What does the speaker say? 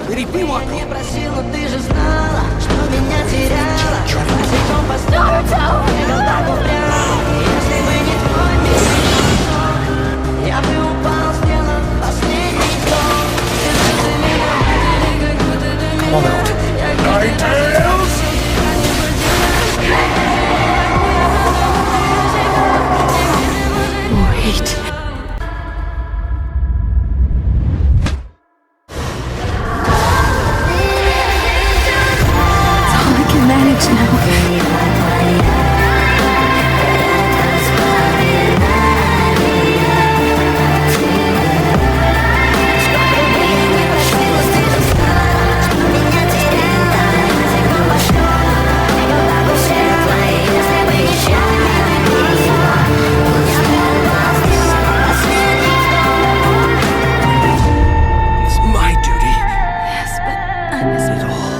Не просил, но ты же знала, что меня теряла. Я босиком по столу, бегал так упрямо. Если бы не твой мир, я бы упал, сделав последний вдох. Сердце меня видели, как будто до меня. Wait. It's all I can manage now. It's my duty. Yes, but I miss It all